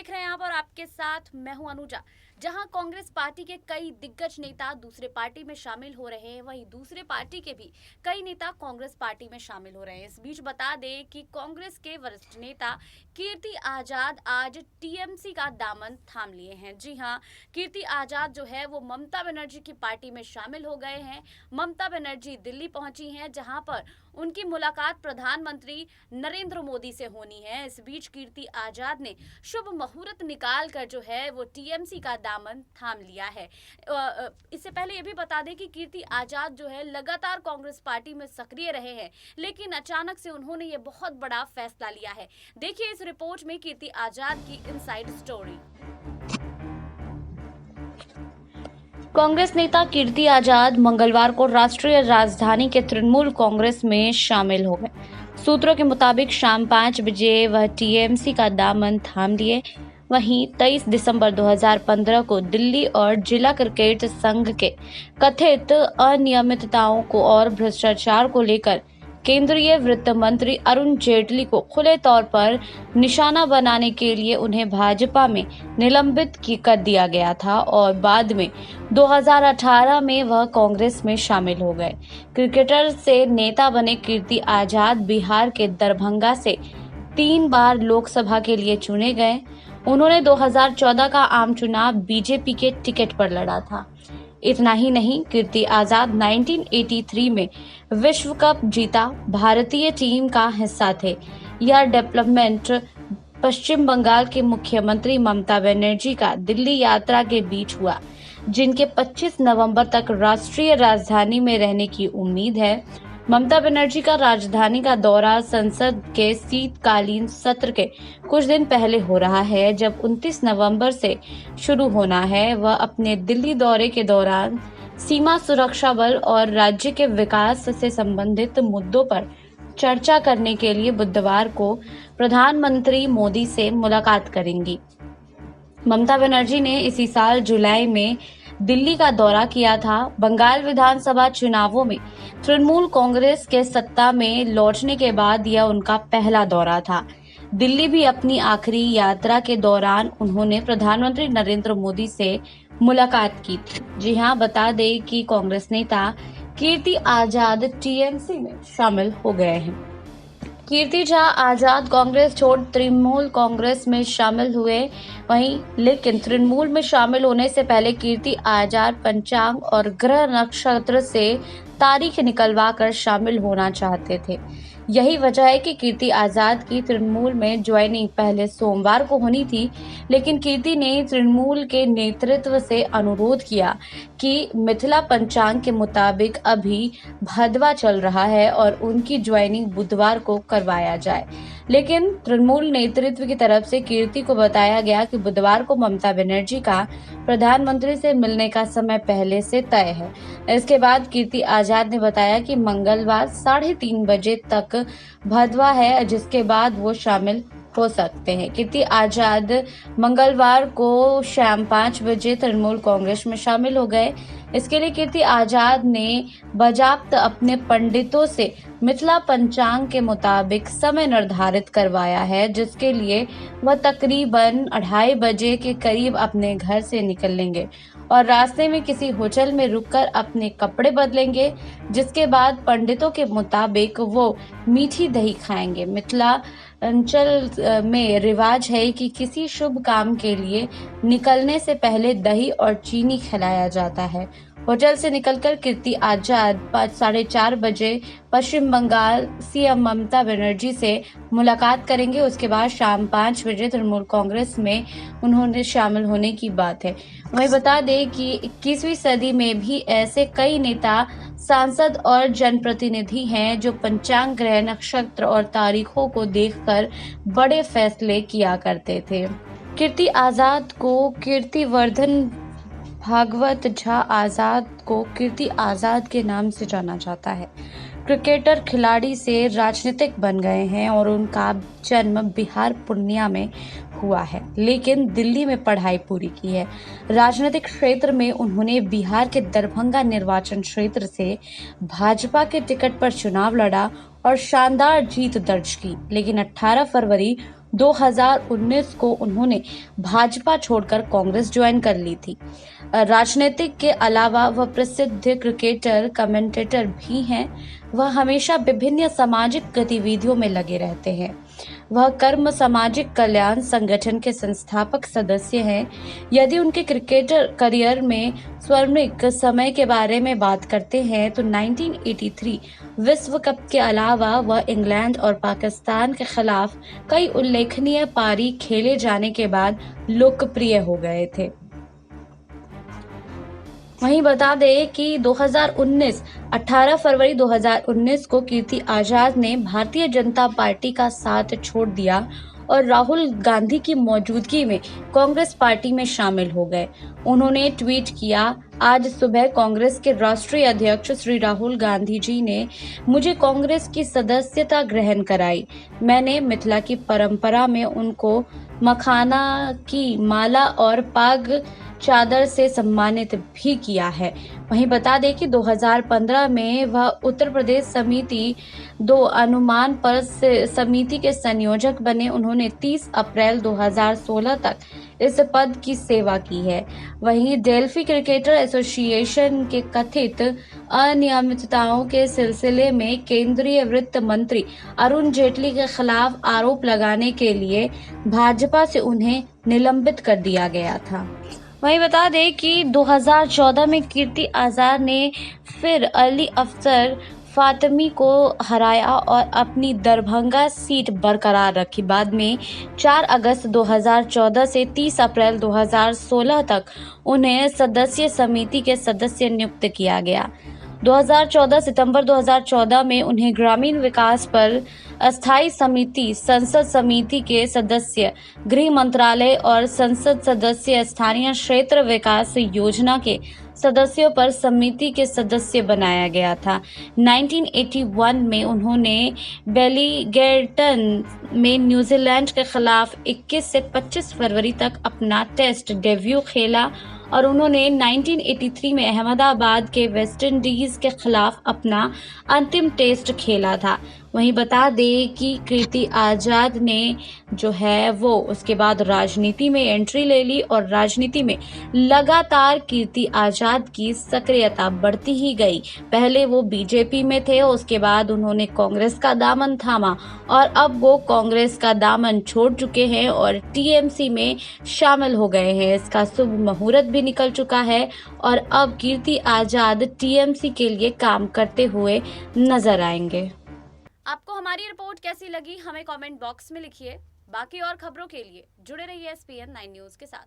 देख रहे हैं आप और आपके साथ मैं हूं अनुजा। जहां कांग्रेस पार्टी के कई दिग्गज नेता दूसरे पार्टी में शामिल हो रहे हैं, वहीं दूसरे पार्टी के भी कई नेता कांग्रेस पार्टी में शामिल हो रहे हैं। इस बीच बता दें कि कांग्रेस के वरिष्ठ नेता कीर्ति आजाद आज टीएमसी का दामन थाम लिए हैं। जी हां, कीर्ति आजाद जो है वो ममता बनर्जी की पार्टी में शामिल हो गए हैं। ममता बनर्जी दिल्ली पहुंची हैं, जहां पर उनकी मुलाकात प्रधानमंत्री नरेंद्र मोदी से होनी है। इस बीच कीर्ति आजाद ने शुभ मुहूर्त निकाल कर जो है वो टीएमसी का दामन थाम लिया है। इससे पहले ये भी बता दें कि कीर्ति आजाद जो है लगातार कांग्रेस पार्टी में सक्रिय रहे हैं, लेकिन अचानक से उन्होंने ये बहुत बड़ा फैसला लिया है। देखिए इस रिपोर्ट में कीर्ति आजाद की इनसाइड स्टोरी। कांग्रेस नेता कीर्ति आजाद मंगलवार को राष्ट्रीय राजधानी के तृणमूल कांग्रेस में शामिल हो गए। सूत्रों के मुताबिक शाम 5 बजे वह टीएमसी का दामन थाम लिए। वहीं 23 दिसंबर 2015 को दिल्ली और जिला क्रिकेट संघ के कथित अनियमितताओं को और भ्रष्टाचार को लेकर केंद्रीय वित्त मंत्री अरुण जेटली को खुले तौर पर निशाना बनाने के लिए उन्हें भाजपा में निलंबित कर दिया गया था और बाद में 2018 में वह कांग्रेस में शामिल हो गए। क्रिकेटर से नेता बने कीर्ति आजाद बिहार के दरभंगा से 3 बार लोकसभा के लिए चुने गए। उन्होंने 2014 का आम चुनाव बीजेपी के टिकट पर लड़ा था। इतना ही नहीं, कीर्ति आजाद 1983 में विश्व कप जीता भारतीय टीम का हिस्सा थे। यह डेवलपमेंट पश्चिम बंगाल के मुख्यमंत्री ममता बनर्जी का दिल्ली यात्रा के बीच हुआ, जिनके 25 नवंबर तक राष्ट्रीय राजधानी में रहने की उम्मीद है। ममता बनर्जी का राजधानी का दौरा संसद के शीतकालीन सत्र के कुछ दिन पहले हो रहा है, जब 29 नवंबर से शुरू होना है। वह अपने दिल्ली दौरे के दौरान सीमा सुरक्षा बल और राज्य के विकास से संबंधित मुद्दों पर चर्चा करने के लिए बुधवार को प्रधानमंत्री मोदी से मुलाकात करेंगी। ममता बनर्जी ने इसी साल जुलाई में दिल्ली का दौरा किया था। बंगाल विधानसभा चुनावों में तृणमूल कांग्रेस के सत्ता में लौटने के बाद यह उनका पहला दौरा था। दिल्ली भी अपनी आखिरी यात्रा के दौरान उन्होंने प्रधानमंत्री नरेंद्र मोदी से मुलाकात की थी। जी हां, बता दें कि कांग्रेस नेता कीर्ति आजाद टीएमसी में शामिल हो गए हैं। कीर्ति आजाद कांग्रेस छोड़ तृणमूल कांग्रेस में शामिल हुए। वहीं लेकिन तृणमूल में शामिल होने से पहले कीर्ति आजाद पंचांग और ग्रह नक्षत्र से तारीख निकलवा कर शामिल होना चाहते थे। यही वजह है कि कीर्ति आजाद की तृणमूल में ज्वाइनिंग पहले सोमवार को होनी थी, लेकिन कीर्ति ने तृणमूल के नेतृत्व से अनुरोध किया कि मिथिला पंचांग के मुताबिक अभी भदवा चल रहा है और उनकी ज्वाइनिंग बुधवार को करवाया जाए। लेकिन तृणमूल नेतृत्व की तरफ से कीर्ति को बताया गया कि बुधवार को ममता बनर्जी का प्रधानमंत्री से मिलने का समय पहले से तय है। इसके बाद कीर्ति आजाद ने बताया कि मंगलवार 3:30 बजे तक भदवा है, जिसके बाद वो शामिल हो सकते हैं। कीर्ति आजाद मंगलवार को शाम 5 बजे तृणमूल कांग्रेस में शामिल हो गए। इसके लिए कीर्ति आजाद ने बाजाप्त अपने पंडितों से मिथिला पंचांग के मुताबिक समय निर्धारित करवाया है, जिसके लिए वह तकरीबन 2:30 बजे के करीब अपने घर से निकलेंगे और रास्ते में किसी होटल में रुककर अपने कपड़े बदलेंगे, जिसके बाद पंडितों के मुताबिक वो मीठी दही खाएंगे। मिथिला अंचल में रिवाज है कि किसी शुभ काम के लिए निकलने से पहले दही और चीनी खिलाया जाता है। होटल से निकलकर कीर्ति आजाद 4:30 बजे पश्चिम बंगाल सीएम ममता बनर्जी से मुलाकात करेंगे। उसके बाद शाम 5 बजे तृणमूल कांग्रेस में उन्होंने शामिल होने की बात है। वहीं बता दें कि 21वीं सदी में भी ऐसे कई नेता, सांसद और जनप्रतिनिधि हैं जो पंचांग, ग्रह नक्षत्र और तारीखों को देखकर बड़े फैसले किया करते थे। कीर्ति आजाद को कीर्तिवर्धन भागवत झा आजाद को कीर्ति आजाद के नाम से जाना जाता है। क्रिकेटर खिलाड़ी से राजनीतिक बन गए हैं और उनका जन्म बिहार पूर्णिया में हुआ है, लेकिन दिल्ली में पढ़ाई पूरी की है। राजनीतिक क्षेत्र में उन्होंने बिहार के दरभंगा निर्वाचन क्षेत्र से भाजपा के टिकट पर चुनाव लड़ा और शानदार जीत दर्ज की, लेकिन 18 फरवरी 2019 को उन्होंने भाजपा छोड़कर कांग्रेस ज्वाइन कर ली थी। राजनीतिक के अलावा वह प्रसिद्ध क्रिकेटर, कमेंटेटर भी हैं। वह हमेशा विभिन्न सामाजिक गतिविधियों में लगे रहते हैं। वह कर्म सामाजिक कल्याण संगठन के संस्थापक सदस्य हैं। यदि उनके क्रिकेटर करियर में स्वर्णिम समय के बारे में बात करते हैं तो 1983 विश्व कप के अलावा वह इंग्लैंड और पाकिस्तान के खिलाफ कई उल्लेखनीय पारी खेले जाने के बाद लोकप्रिय हो गए थे। वहीं बता दें कि 18 फरवरी 2019 को कीर्ति आजाद ने भारतीय जनता पार्टी का साथ छोड़ दिया और राहुल गांधी की मौजूदगी में कांग्रेस पार्टी में शामिल हो गए। उन्होंने ट्वीट किया, आज सुबह कांग्रेस के राष्ट्रीय अध्यक्ष श्री राहुल गांधी जी ने मुझे कांग्रेस की सदस्यता ग्रहण कराई। मैंने मिथिला की परंपरा में उनको मखाना की माला और पाग चादर से सम्मानित भी किया है। वहीं बता दें कि 2015 में वह उत्तर प्रदेश समिति 2 अनुमान पर समिति के संयोजक बने। उन्होंने 30 अप्रैल 2016 तक इस पद की सेवा की है। वहीं डेल्फी क्रिकेटर एसोसिएशन के कथित अनियमितताओं के सिलसिले में केंद्रीय वित्त मंत्री अरुण जेटली के खिलाफ आरोप लगाने के लिए भाजपा से उन्हें निलंबित कर दिया गया था। वहीं बता दें कि 2014 में कीर्ति आजाद ने फिर अली अफसर फातमी को हराया और अपनी दरभंगा सीट बरकरार रखी। बाद में 4 अगस्त 2014 से 30 अप्रैल 2016 तक उन्हें सदस्य समिति के सदस्य नियुक्त किया गया। 2014 सितंबर 2014 में उन्हें ग्रामीण विकास पर अस्थायी समिति, संसद समिति के सदस्य, गृह मंत्रालय और संसद सदस्य, स्थानीय क्षेत्र विकास योजना के सदस्यों पर समिति के सदस्य बनाया गया था। 1981 में उन्होंने वेलिंगटन में न्यूजीलैंड के खिलाफ 21 से 25 फरवरी तक अपना टेस्ट डेब्यू खेला और उन्होंने 1983 में अहमदाबाद के वेस्टइंडीज के खिलाफ अपना अंतिम टेस्ट खेला था। वहीं बता दें कि कीर्ति आजाद ने जो है वो उसके बाद राजनीति में एंट्री ले ली और राजनीति में लगातार कीर्ति आजाद की सक्रियता बढ़ती ही गई। पहले वो बीजेपी में थे, उसके बाद उन्होंने कांग्रेस का दामन थामा और अब वो कांग्रेस का दामन छोड़ चुके हैं और टीएमसी में शामिल हो गए हैं। इसका शुभ मुहूर्त भी निकल चुका है और अब कीर्ति आजाद टीएमसी के लिए काम करते हुए नजर आएंगे। आपको हमारी रिपोर्ट कैसी लगी हमें कमेंट बॉक्स में लिखिए। बाकी और खबरों के लिए जुड़े रहिए SPN 9 न्यूज के साथ।